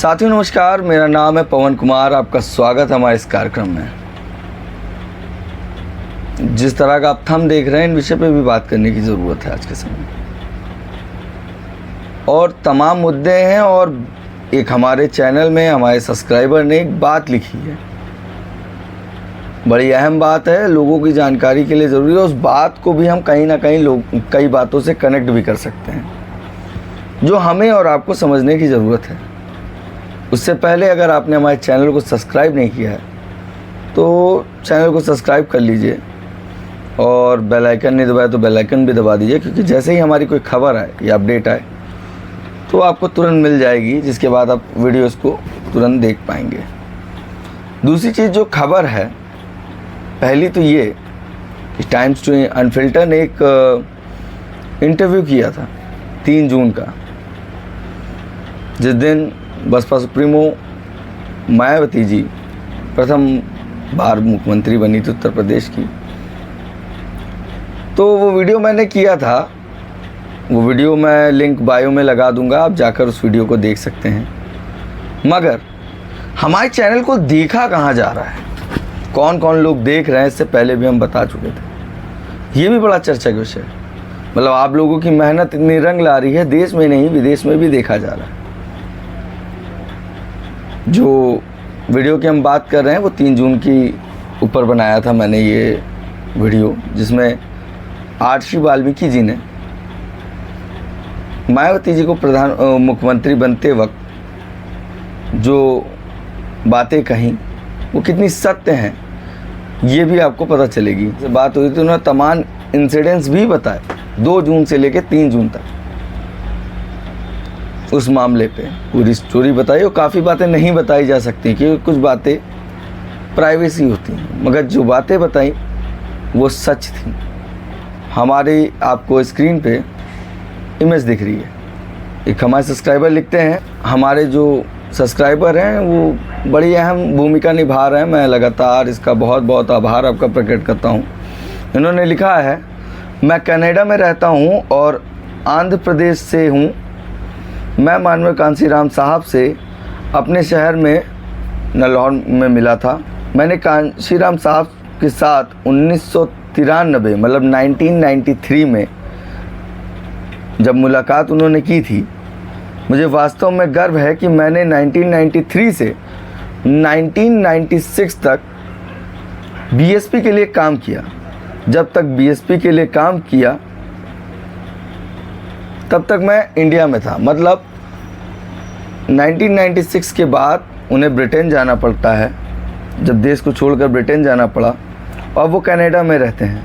साथियों नमस्कार, मेरा नाम है पवन कुमार। आपका स्वागत है हमारे इस कार्यक्रम में। जिस तरह का आप थंब देख रहे हैं, इन विषय पे भी बात करने की ज़रूरत है आज के समय और तमाम मुद्दे हैं। और एक हमारे चैनल में हमारे सब्सक्राइबर ने एक बात लिखी है, बड़ी अहम बात है, लोगों की जानकारी के लिए ज़रूरी है। उस बात को भी हम कहीं ना कहीं कई बातों से कनेक्ट भी कर सकते हैं, जो हमें और आपको समझने की ज़रूरत है। उससे पहले अगर आपने हमारे चैनल को सब्सक्राइब नहीं किया है तो चैनल को सब्सक्राइब कर लीजिए और बेल आइकन नहीं दबाया तो बेल आइकन भी दबा दीजिए, क्योंकि जैसे ही हमारी कोई खबर आए या अपडेट आए तो आपको तुरंत मिल जाएगी, जिसके बाद आप वीडियोस को तुरंत देख पाएंगे। दूसरी चीज़ जो खबर है, पहली तो ये कि टाइम्स टू अनफिल्टर ने एक इंटरव्यू किया था 3 जून का, जिस दिन बसपा सुप्रीमो मायावती जी प्रथम बार मुख्यमंत्री बनी थी उत्तर प्रदेश की। तो वो वीडियो मैंने किया था, वो वीडियो मैं लिंक बायो में लगा दूंगा, आप जाकर उस वीडियो को देख सकते हैं। मगर हमारे चैनल को देखा कहाँ जा रहा है, कौन कौन लोग देख रहे हैं, इससे पहले भी हम बता चुके थे। ये भी बड़ा चर्चा का विषय है। मतलब आप लोगों की मेहनत इतनी रंग ला रही है, देश में नहीं विदेश में भी देखा जा रहा है। जो वीडियो की हम बात कर रहे हैं वो 3 जून की ऊपर बनाया था मैंने ये वीडियो, जिसमें आर्षी वाल्मीकि जी ने मायावती जी को मुख्यमंत्री बनते वक्त जो बातें कहीं वो कितनी सत्य हैं ये भी आपको पता चलेगी। बात हुई थी, उन्होंने तमाम इंसिडेंट्स भी बताए 2 जून से लेकर 3 जून तक उस मामले पे पूरी स्टोरी बताई। और काफ़ी बातें नहीं बताई जा सकती क्योंकि कुछ बातें प्राइवेसी होती हैं, मगर जो बातें बताई वो सच थी। हमारी आपको स्क्रीन पे इमेज दिख रही है। एक हमारे सब्सक्राइबर लिखते हैं, हमारे जो सब्सक्राइबर हैं वो बड़ी अहम भूमिका निभा रहे हैं, मैं लगातार इसका बहुत बहुत आभार आपका प्रकट करता हूँ। इन्होंने लिखा है, मैं कनाडा में रहता हूँ और आंध्र प्रदेश से हूँ। मैं माननीय कांशीराम साहब से अपने शहर में नलौर में मिला था। मैंने कांशीराम साहब के साथ 1993 मतलब 1993 में जब मुलाकात उन्होंने की थी। मुझे वास्तव में गर्व है कि मैंने 1993 से 1996 तक बीएसपी के लिए काम किया। जब तक बीएसपी के लिए काम किया तब तक मैं इंडिया में था। मतलब 1996 के बाद उन्हें ब्रिटेन जाना पड़ता है, जब देश को छोड़कर ब्रिटेन जाना पड़ा, और वो कनाडा में रहते हैं।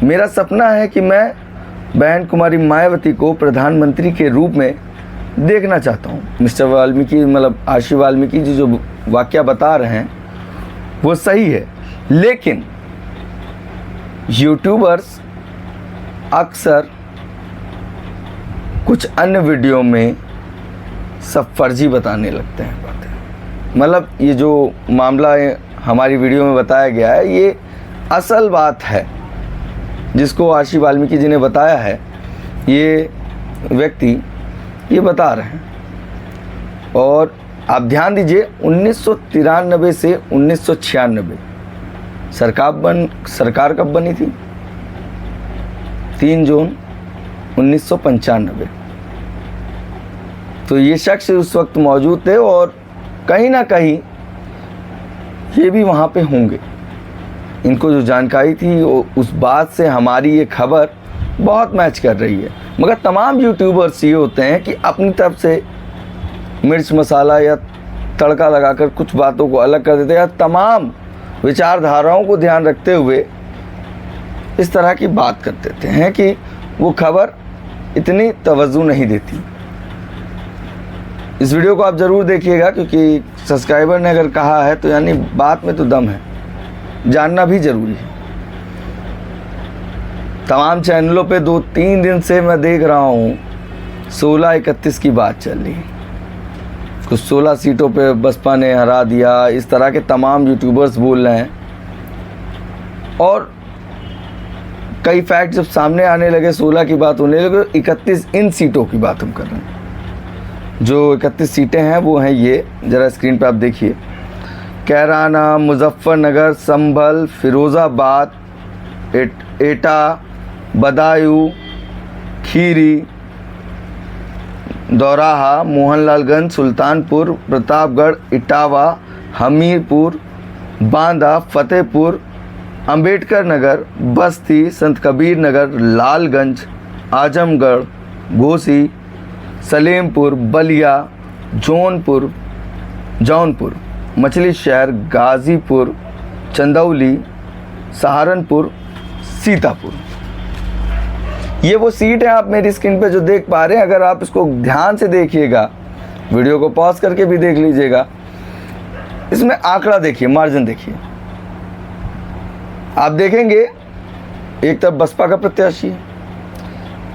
मेरा सपना है कि मैं बहन कुमारी मायावती को प्रधानमंत्री के रूप में देखना चाहता हूँ। मिस्टर वाल्मीकि मतलब आर्षी वाल्मीकि जी जो वाकया बता रहे हैं वो सही है, लेकिन यूट्यूबर्स अक्सर कुछ अन्य वीडियो में सब फर्जी बताने लगते हैं बातें। मतलब ये जो मामला हमारी वीडियो में बताया गया है ये असल बात है, जिसको आर्षी वाल्मीकि जी ने बताया है, ये व्यक्ति ये बता रहे हैं। और आप ध्यान दीजिए, 1993 से 1996 सरकार कब बनी थी? 3 जून 1995। तो ये शख्स उस वक्त मौजूद थे और कहीं ना कहीं ये भी वहाँ पे होंगे। इनको जो जानकारी थी उस बात से हमारी ये खबर बहुत मैच कर रही है। मगर तमाम यूट्यूबर्स ये होते हैं कि अपनी तरफ से मिर्च मसाला या तड़का लगाकर कुछ बातों को अलग कर देते हैं, या तमाम विचारधाराओं को ध्यान रखते हुए इस तरह की बात कर देते हैं कि वो खबर इतनी तवज्जो नहीं देती। इस वीडियो को आप ज़रूर देखिएगा, क्योंकि सब्सक्राइबर ने अगर कहा है तो यानी बात में तो दम है, जानना भी ज़रूरी है। तमाम चैनलों पे 2-3 दिन से मैं देख रहा हूँ 16-31 की बात चल रही है। कुछ 16 सीटों पे बसपा ने हरा दिया, इस तरह के तमाम यूट्यूबर्स बोल रहे हैं। और कई फैक्ट जब सामने आने लगे, 16 की बात होने लगे, 31 इन सीटों की बात हम कर रहे हैं। जो 31 सीटें हैं वो हैं ये, ज़रा स्क्रीन पे आप देखिए। कैराना, मुजफ्फरनगर, संभल, फिरोज़ाबाद, एटा, बदायूं, खीरी, दौराहा, मोहनलालगंज, सुल्तानपुर, प्रतापगढ़, इटावा, हमीरपुर, बांदा, फतेहपुर, अंबेडकर नगर, बस्ती, संत कबीर नगर, लालगंज, आजमगढ़, घोसी, सलेमपुर, बलिया, जौनपुर, मछली शहर, गाज़ीपुर, चंदौली, सहारनपुर, सीतापुर। ये वो सीट है आप मेरी स्क्रीन पे जो देख पा रहे हैं। अगर आप इसको ध्यान से देखिएगा, वीडियो को पॉज करके भी देख लीजिएगा, इसमें आंकड़ा देखिए, मार्जिन देखिए। आप देखेंगे एक तरफ बसपा का प्रत्याशी है,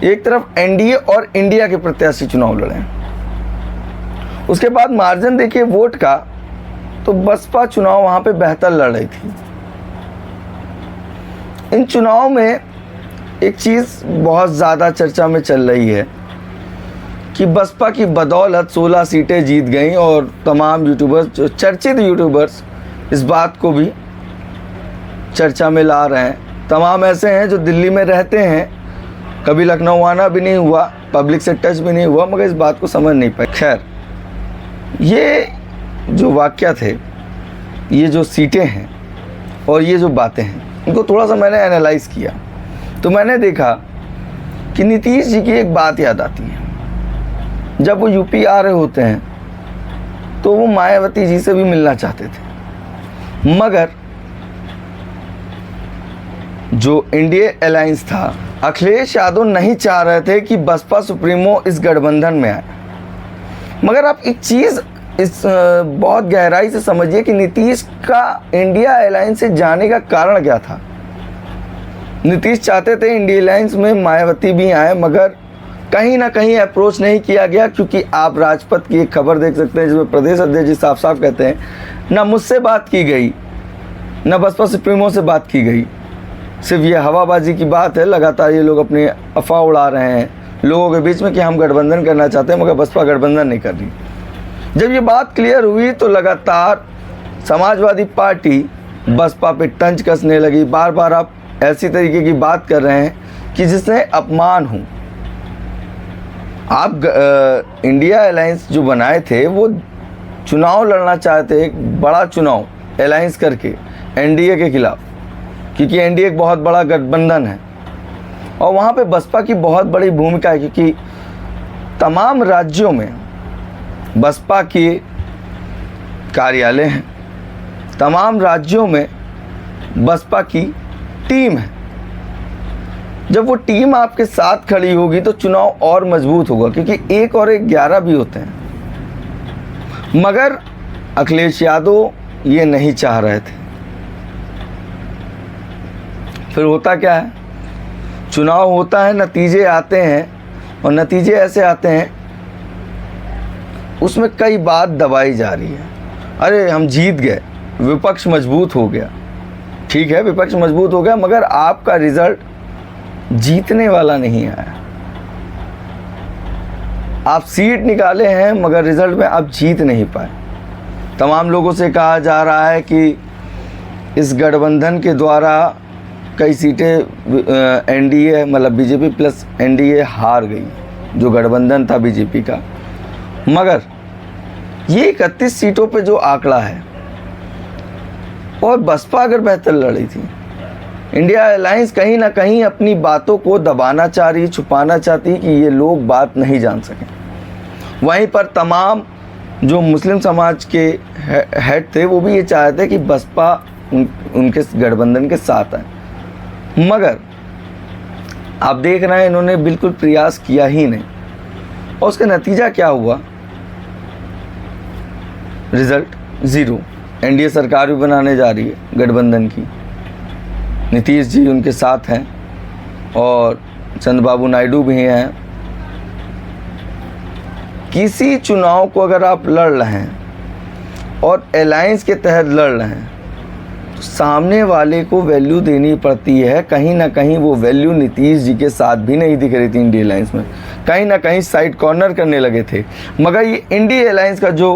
एक तरफ एनडीए और इंडिया के प्रत्याशी चुनाव लड़े हैं। उसके बाद मार्जिन देखिए वोट का, तो बसपा चुनाव वहां पे बेहतर लड़ रही थी। इन चुनाव में एक चीज़ बहुत ज़्यादा चर्चा में चल रही है कि बसपा की बदौलत 16 सीटें जीत गई, और तमाम यूट्यूबर्स, जो चर्चित यूट्यूबर्स, इस बात को भी चर्चा में ला रहे हैं। तमाम ऐसे हैं जो दिल्ली में रहते हैं, कभी लखनऊ आना भी नहीं हुआ, पब्लिक से टच भी नहीं हुआ, मगर इस बात को समझ नहीं पाए। खैर, ये जो वाक़या थे, ये जो सीटें हैं और ये जो बातें हैं, इनको थोड़ा सा मैंने एनालाइज़ किया, तो मैंने देखा कि नीतीश जी की एक बात याद आती है। जब वो यूपी आ रहे होते हैं तो वो मायावती जी से भी मिलना चाहते थे, मगर जो इंडिया अलायंस था, अखिलेश यादव नहीं चाह रहे थे कि बसपा सुप्रीमो इस गठबंधन में आए। मगर आप एक चीज़ इस बहुत गहराई से समझिए कि नीतीश का इंडिया अलायंस से जाने का कारण क्या था। नीतीश चाहते थे इंडिया अलायंस में मायावती भी आए, मगर कहीं ना कहीं अप्रोच नहीं किया गया, क्योंकि आप राजपथ की एक खबर देख सकते हैं जिसमें प्रदेश अध्यक्ष जी साफ साफ कहते हैं, ना मुझसे बात की गई, ना बसपा सुप्रीमो से बात की गई। सिर्फ ये हवाबाजी की बात है, लगातार ये लोग अपनी अफवाह उड़ा रहे हैं लोगों के बीच में कि हम गठबंधन करना चाहते हैं, मगर बसपा गठबंधन नहीं कर रही। जब ये बात क्लियर हुई तो लगातार समाजवादी पार्टी बसपा पे तंज कसने लगी। बार बार आप ऐसी तरीके की बात कर रहे हैं कि जिससे अपमान हो। आप इंडिया अलायंस जो बनाए थे वो चुनाव लड़ना चाहते, एक बड़ा चुनाव अलायंस करके एनडीए के खिलाफ, क्योंकि एनडीए एक बहुत बड़ा गठबंधन है और वहाँ पे बसपा की बहुत बड़ी भूमिका है, क्योंकि तमाम राज्यों में बसपा के कार्यालय हैं, तमाम राज्यों में बसपा की टीम है। जब वो टीम आपके साथ खड़ी होगी तो चुनाव और मजबूत होगा, क्योंकि 1 और 1 11 भी होते हैं। मगर अखिलेश यादव ये नहीं चाह रहे थे। फिर होता क्या है, चुनाव होता है, नतीजे आते हैं, और नतीजे ऐसे आते हैं उसमें कई बात दबाई जा रही है। अरे हम जीत गए, विपक्ष मजबूत हो गया। ठीक है, विपक्ष मजबूत हो गया, मगर आपका रिजल्ट जीतने वाला नहीं आया। आप सीट निकाले हैं मगर रिजल्ट में आप जीत नहीं पाए। तमाम लोगों से कहा जा रहा है कि इस गठबंधन के द्वारा कई सीटें एनडीए मतलब बीजेपी प्लस एनडीए हार गई, जो गठबंधन था बीजेपी का। मगर ये 31 सीटों पे जो आंकड़ा है, और बसपा अगर बेहतर लड़ी थी, इंडिया अलायंस कहीं ना कहीं अपनी बातों को दबाना चाह रही, छुपाना चाहती कि ये लोग बात नहीं जान सकें। वहीं पर तमाम जो मुस्लिम समाज के हेड थे वो भी ये चाहते कि बसपा उनके गठबंधन के साथ आए। मगर आप देख रहे हैं इन्होंने बिल्कुल प्रयास किया ही नहीं, और उसका नतीजा क्या हुआ, रिजल्ट 0। एनडीए सरकार भी बनाने जा रही है गठबंधन की, नीतीश जी उनके साथ हैं और चंद्रबाबू नायडू भी हैं। किसी चुनाव को अगर आप लड़ रहे हैं और अलायंस के तहत लड़ रहे हैं तो सामने वाले को वैल्यू देनी पड़ती है। कहीं ना कहीं वो वैल्यू नीतीश जी के साथ भी नहीं दिख रही थी इंडिया अलायंस में। कहीं ना कहीं साइड कॉर्नर करने लगे थे। मगर ये इंडिया अलायंस का जो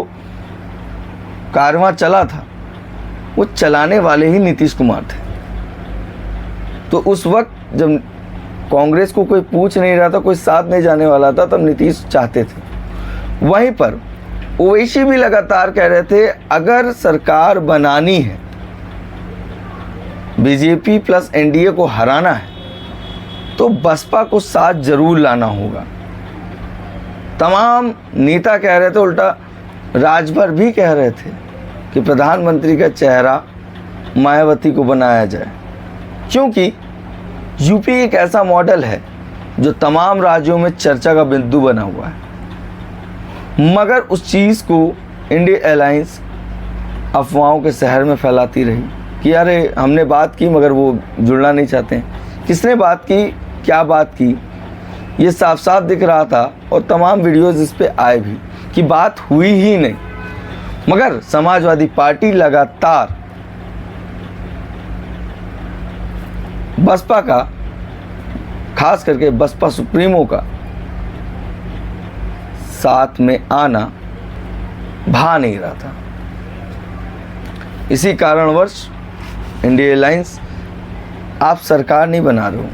कारवां चला था वो चलाने वाले ही नीतीश कुमार थे। तो उस वक्त जब कांग्रेस को कोई पूछ नहीं रहा था, कोई साथ नहीं जाने वाला था, तब नीतीश चाहते थे। वहीं पर ओवैसी भी लगातार कह रहे थे अगर सरकार बनानी है, बीजेपी प्लस एनडीए को हराना है, तो बसपा को साथ जरूर लाना होगा। तमाम नेता कह रहे थे, उल्टा राजभर भी कह रहे थे कि प्रधानमंत्री का चेहरा मायावती को बनाया जाए, क्योंकि यूपी एक ऐसा मॉडल है जो तमाम राज्यों में चर्चा का बिंदु बना हुआ है। मगर उस चीज़ को इंडिया अलायंस अफवाहों के शहर में फैलाती रही कि अरे हमने बात की मगर वो जुड़ना नहीं चाहते हैं। किसने बात की, क्या बात की, ये साफ साफ दिख रहा था और तमाम वीडियोस इस पे आए भी कि बात हुई ही नहीं। मगर समाजवादी पार्टी लगातार बसपा का, खास करके बसपा सुप्रीमो का साथ में आना भा नहीं रहा था। इसी कारणवश इंडिया अलायंस आप सरकार नहीं बना रहे हो,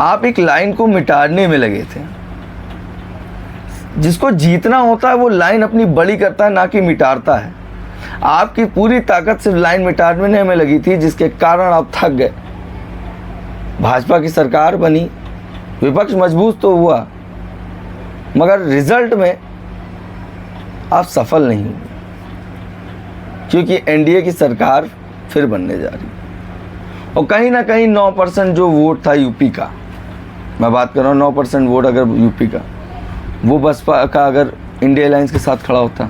आप एक लाइन को मिटाने में लगे थे। जिसको जीतना होता है वो लाइन अपनी बड़ी करता है, ना कि मिटाता है। आपकी पूरी ताकत सिर्फ लाइन मिटाने में लगी थी, जिसके कारण आप थक गए। भाजपा की सरकार बनी, विपक्ष मजबूत तो हुआ, मगर रिजल्ट में आप सफल नहीं हुए, क्योंकि एनडीए की सरकार फिर बनने जा रही। और कहीं ना कहीं 9% जो वोट था यूपी का, मैं बात कर रहा हूँ 9% वोट अगर यूपी का, वो बसपा का अगर इंडिया अलायंस के साथ खड़ा होता,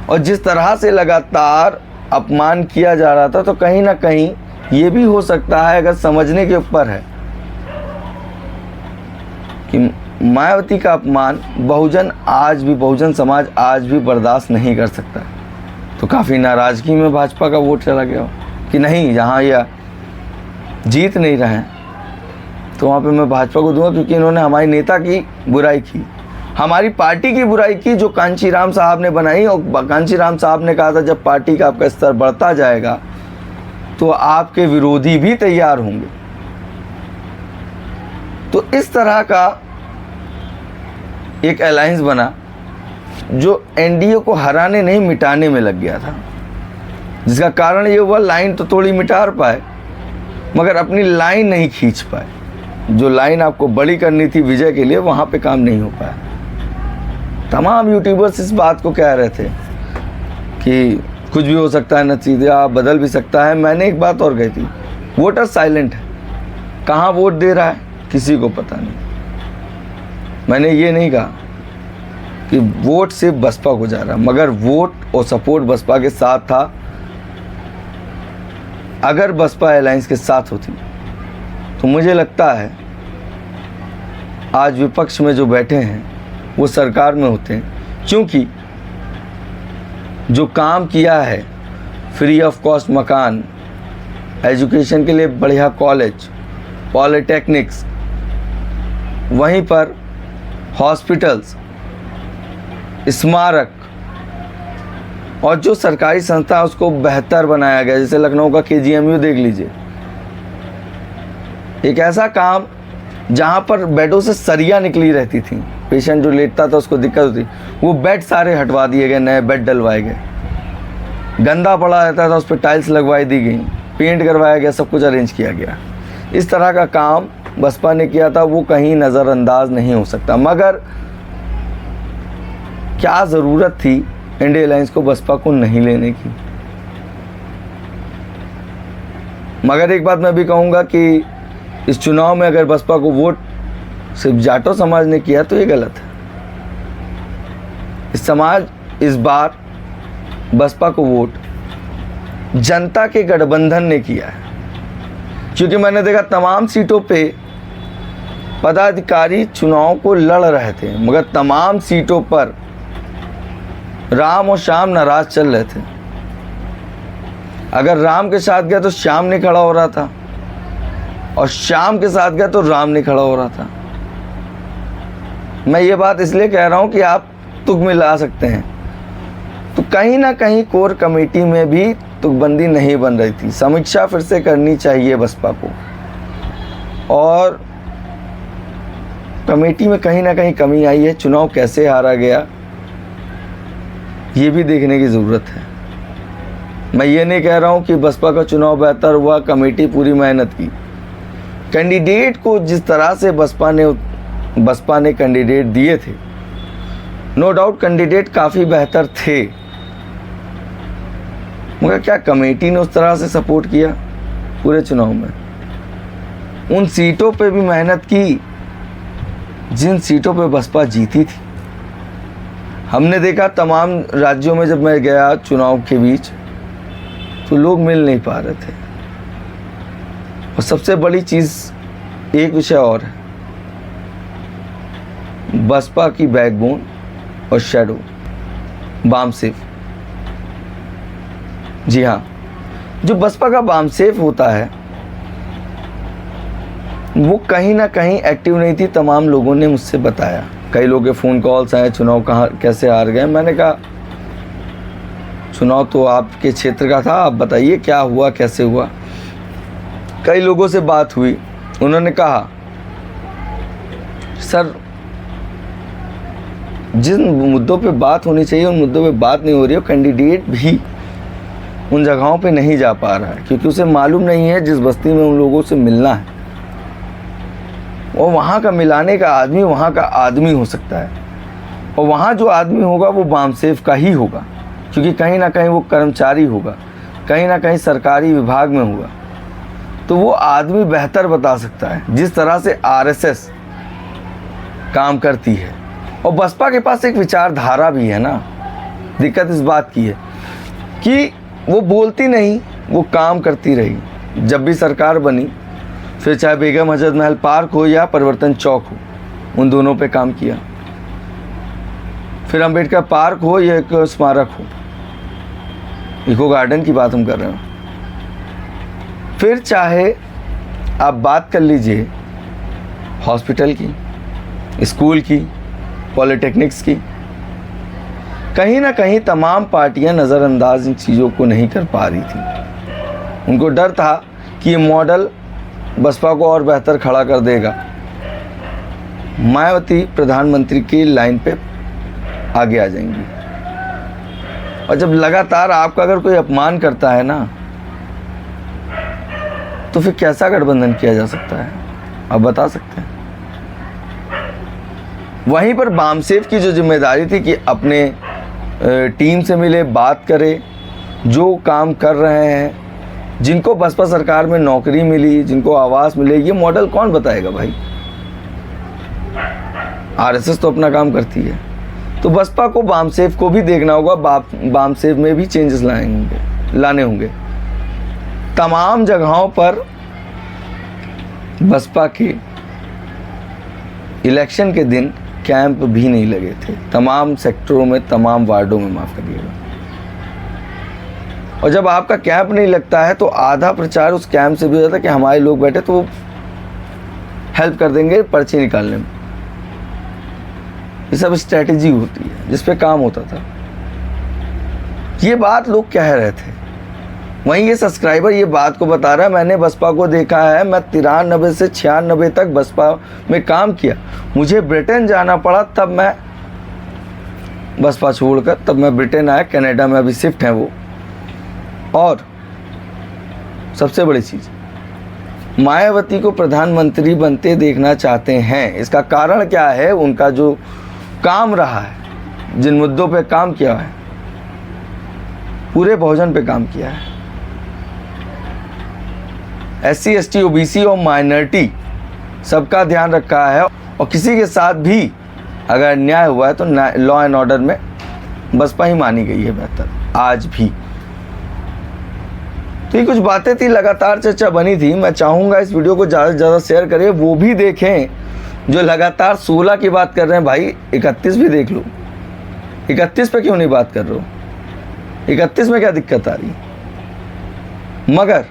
और जिस तरह से लगातार अपमान किया जा रहा था, तो कहीं ना कहीं ये भी हो सकता है, अगर समझने के ऊपर है कि मायावती का अपमान बहुजन समाज आज भी बर्दाश्त नहीं कर सकता। तो काफ़ी नाराज़गी में भाजपा का वोट चला गया कि नहीं, यहाँ या जीत नहीं रहे हैं तो वहाँ पे मैं भाजपा को दूंगा, क्योंकि इन्होंने हमारी नेता की बुराई की, हमारी पार्टी की बुराई की जो कांचीराम साहब ने बनाई। और कांचीराम साहब ने कहा था जब पार्टी का आपका स्तर बढ़ता जाएगा तो आपके विरोधी भी तैयार होंगे। तो इस तरह का एक अलायंस बना जो एनडीए को हराने नहीं मिटाने में लग गया था, जिसका कारण ये हुआ लाइन तो थोड़ी मिटा पाए मगर अपनी लाइन नहीं खींच पाए। जो लाइन आपको बड़ी करनी थी विजय के लिए, वहाँ पे काम नहीं हो पाया। तमाम यूट्यूबर्स इस बात को कह रहे थे कि कुछ भी हो सकता है, नतीजा बदल भी सकता है। मैंने एक बात और कही थी, वोटर साइलेंट है, कहाँ वोट दे रहा है किसी को पता नहीं। मैंने ये नहीं कहा कि वोट सिर्फ बसपा को जा रहा, मगर वोट और सपोर्ट बसपा के साथ था। अगर बसपा अलायंस के साथ होती तो मुझे लगता है आज विपक्ष में जो बैठे हैं वो सरकार में होते हैं, क्योंकि जो काम किया है, फ्री ऑफ कॉस्ट मकान, एजुकेशन के लिए बढ़िया कॉलेज, पॉलिटेक्निक्स, वहीं पर हॉस्पिटल्स, स्मारक, और जो सरकारी संस्था है उसको बेहतर बनाया गया। जैसे लखनऊ का KGMU देख लीजिए, एक ऐसा काम जहाँ पर बेडों से सरिया निकली रहती थी, पेशेंट जो लेटता था उसको दिक्कत होती, वो बेड सारे हटवा दिए गए, नए बेड डलवाए गए। गंदा पड़ा रहता था उस पर टाइल्स लगवाई दी गई, पेंट करवाया गया, सब कुछ अरेंज किया गया। इस तरह का काम बसपा ने किया था, वो कहीं नज़रअंदाज नहीं हो सकता। मगर क्या ज़रूरत थी इंडिया अलायंस को बसपा को नहीं लेने की? मगर एक बात मैं भी कहूँगा कि इस चुनाव में अगर बसपा को वोट सिर्फ जाटो समाज ने किया तो ये गलत है। इस समाज इस बार बसपा को वोट जनता के गठबंधन ने किया है, क्योंकि मैंने देखा तमाम सीटों पे पदाधिकारी चुनाव को लड़ रहे थे, मगर तमाम सीटों पर राम और श्याम नाराज चल रहे थे। अगर राम के साथ गया तो श्याम नहीं खड़ा हो रहा था, और श्याम के साथ गया तो राम नहीं खड़ा हो रहा था। मैं ये बात इसलिए कह रहा हूँ कि आप तुक मिला सकते हैं। तो कहीं ना कहीं कोर कमेटी में भी तुकबंदी नहीं बन रही थी। समीक्षा फिर से करनी चाहिए बसपा को, और कमेटी में कहीं ना कहीं कमी आई है। चुनाव कैसे हारा गया ये भी देखने की ज़रूरत है। मैं ये नहीं कह रहा हूँ कि बसपा का चुनाव बेहतर हुआ, कमेटी पूरी मेहनत की। कैंडिडेट को जिस तरह से बसपा ने कैंडिडेट दिए थे, नो डाउट कैंडिडेट काफ़ी बेहतर थे, मगर क्या कमेटी ने उस तरह से सपोर्ट किया पूरे चुनाव में? उन सीटों पे भी मेहनत की जिन सीटों पे बसपा जीती थी। हमने देखा तमाम राज्यों में, जब मैं गया चुनाव के बीच, तो लोग मिल नहीं पा रहे थे। और सबसे बड़ी चीज़ एक विषय और है, बसपा की बैकबोन और शैडो बामसेफ। जी हाँ, जो बसपा का बामसेफ होता है वो कहीं ना कहीं एक्टिव नहीं थी। तमाम लोगों ने मुझसे बताया, कई लोगों के फ़ोन कॉल्स आए, चुनाव कहाँ कैसे हार गए। मैंने कहा चुनाव तो आपके क्षेत्र का था, आप बताइए क्या हुआ, कैसे हुआ। कई लोगों से बात हुई, उन्होंने कहा सर जिन मुद्दों पे बात होनी चाहिए उन मुद्दों पे बात नहीं हो रही है। कैंडिडेट भी उन जगहों पे नहीं जा पा रहा है क्योंकि उसे मालूम नहीं है जिस बस्ती में उन लोगों से मिलना है और वहाँ का मिलाने का आदमी वहाँ का आदमी हो सकता है, और वहाँ जो आदमी होगा वो बामसेफ का ही होगा, क्योंकि कहीं ना कहीं वो कर्मचारी होगा, कहीं ना कहीं सरकारी विभाग में होगा। तो वो आदमी बेहतर बता सकता है जिस तरह से आरएसएस काम करती है। और बसपा के पास एक विचारधारा भी है ना। दिक्कत इस बात की है कि वो बोलती नहीं, वो काम करती रही। जब भी सरकार बनी, फिर चाहे बेगम हजरत महल पार्क हो या परिवर्तन चौक हो, उन दोनों पे काम किया। फिर अम्बेडकर पार्क हो या एक स्मारक हो, इको गार्डन की बात हम कर रहे हैं। फिर चाहे आप बात कर लीजिए हॉस्पिटल की, स्कूल की, पॉलिटेक्निक्स की, कहीं ना कहीं तमाम पार्टियां नज़रअंदाज इन चीज़ों को नहीं कर पा रही थी। उनको डर था कि ये मॉडल बसपा को और बेहतर खड़ा कर देगा। मायावती प्रधानमंत्री की लाइन पे आगे आ जाएंगी। और जब लगातार आपका अगर कोई अपमान करता है ना, तो फिर कैसा गठबंधन किया जा सकता है, आप बता सकते हैं? वहीं पर बामसेफ की जो जिम्मेदारी थी कि अपने टीम से मिले, बात करे, जो काम कर रहे हैं, जिनको बसपा सरकार में नौकरी मिली, जिनको आवास मिले, ये मॉडल कौन बताएगा भाई? आरएसएस तो अपना काम करती है। तो बसपा को बामसेफ को भी देखना होगा, बामसेफ में भी चेंजेस लाने होंगे। तमाम जगहों पर बसपा के इलेक्शन के दिन कैंप भी नहीं लगे थे, तमाम सेक्टरों में, तमाम वार्डों में, माफ़ करिएगा। और जब आपका कैंप नहीं लगता है तो आधा प्रचार उस कैंप से भी हो जाता है कि हमारे लोग बैठे तो वो हेल्प कर देंगे पर्ची निकालने में। ये सब स्ट्रैटेजी होती है जिस पे काम होता था। ये बात लोग कह रहे थे, वहीं ये सब्सक्राइबर ये बात को बता रहा है, मैंने बसपा को देखा है, मैं 93 से 96 तक बसपा में काम किया, मुझे ब्रिटेन जाना पड़ा, तब मैं बसपा छोड़कर तब मैं ब्रिटेन आया, कनाडा में अभी शिफ्ट है वो। और सबसे बड़ी चीज़, मायावती को प्रधानमंत्री बनते देखना चाहते हैं। इसका कारण क्या है? उनका जो काम रहा है, जिन मुद्दों पे काम किया है, पूरे बहुजन पे काम किया है। SC ST OBC और माइनॉरिटी सबका ध्यान रखा है, और किसी के साथ भी अगर अन्याय हुआ है तो लॉ एंड ऑर्डर में बसपा ही मानी गई है बेहतर, आज भी। तो ये कुछ बातें थी, लगातार चर्चा बनी थी। मैं चाहूँगा इस वीडियो को ज़्यादा से ज़्यादा शेयर करें, वो भी देखें जो लगातार 16 की बात कर रहे हैं। भाई 31 भी देख लो, 31 पे क्यों नहीं बात कर रहे हो? 31 में क्या दिक्कत आ रही? मगर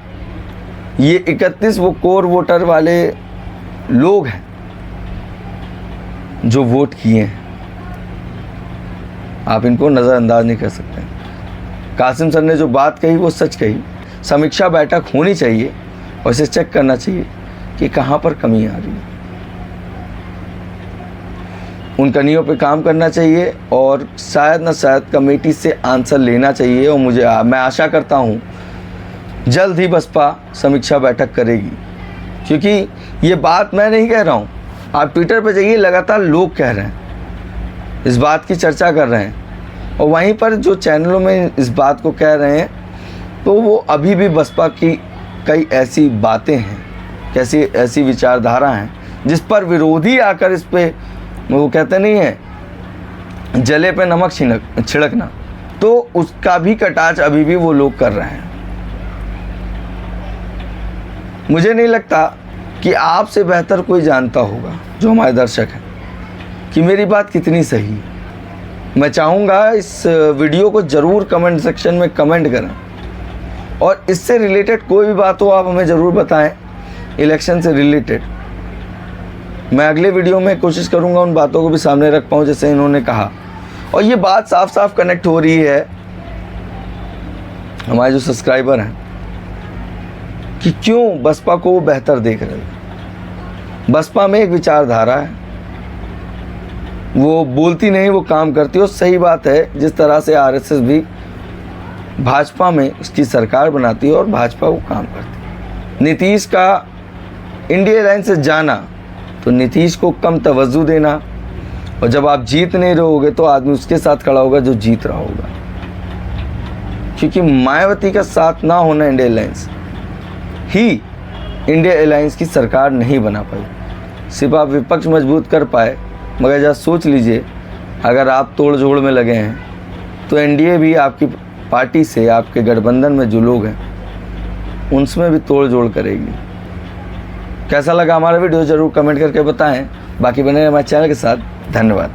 ये 31 वो कोर वोटर वाले लोग हैं जो वोट किए हैं, आप इनको नज़रअंदाज नहीं कर सकते। कासिम सर ने जो बात कही वो सच कही। समीक्षा बैठक होनी चाहिए और इसे चेक करना चाहिए कि कहाँ पर कमी आ रही है। उन कमियों पे काम करना चाहिए और शायद ना शायद कमेटी से आंसर लेना चाहिए। और मैं आशा करता हूँ जल्द ही बसपा समीक्षा बैठक करेगी, क्योंकि ये बात मैं नहीं कह रहा हूँ, आप ट्विटर पे जाइए, लगातार लोग कह रहे हैं, इस बात की चर्चा कर रहे हैं। और वहीं पर जो चैनलों में इस बात को कह रहे हैं, तो वो अभी भी बसपा की कई ऐसी बातें हैं, कैसी ऐसी विचारधारा हैं जिस पर विरोधी आकर इस पे, वो कहते नहीं है जले पे नमक छिड़कना, तो उसका भी कटाच अभी भी वो लोग कर रहे हैं। मुझे नहीं लगता कि आपसे बेहतर कोई जानता होगा, जो हमारे दर्शक हैं, कि मेरी बात कितनी सही है। मैं चाहूँगा इस वीडियो को ज़रूर कमेंट सेक्शन में कमेंट करें और इससे रिलेटेड कोई भी बात हो आप हमें ज़रूर बताएं, इलेक्शन से रिलेटेड। मैं अगले वीडियो में कोशिश करूँगा उन बातों को भी सामने रख पाऊँ जैसे इन्होंने कहा। और ये बात साफ साफ कनेक्ट हो रही है हमारे जो सब्सक्राइबर हैं कि क्यों बसपा को वो बेहतर देख रहे हैं। बसपा में एक विचारधारा है, वो बोलती नहीं, वो काम करती है। और सही बात है, जिस तरह से आरएसएस भी भाजपा में उसकी सरकार बनाती है और भाजपा वो काम करती है। नीतीश का इंडिया अलायंस से जाना, तो नीतीश को कम तवज्जो देना, और जब आप जीत नहीं रहोगे तो आदमी उसके साथ खड़ा होगा जो जीत रहा होगा। क्योंकि मायावती का साथ ना होना इंडिया अलायंस ही इंडिया अलायंस की सरकार नहीं बना पाई। सिर्फ आप विपक्ष मजबूत कर पाए, मगर जरा सोच लीजिए, अगर आप तोड़ जोड़ में लगे हैं तो एनडीए भी आपकी पार्टी से, आपके गठबंधन में जो लोग हैं उनमें भी तोड़ जोड़ करेगी। कैसा लगा हमारा वीडियो ज़रूर कमेंट करके बताएं। बाकी बने रहिए हमारे चैनल के साथ। धन्यवाद।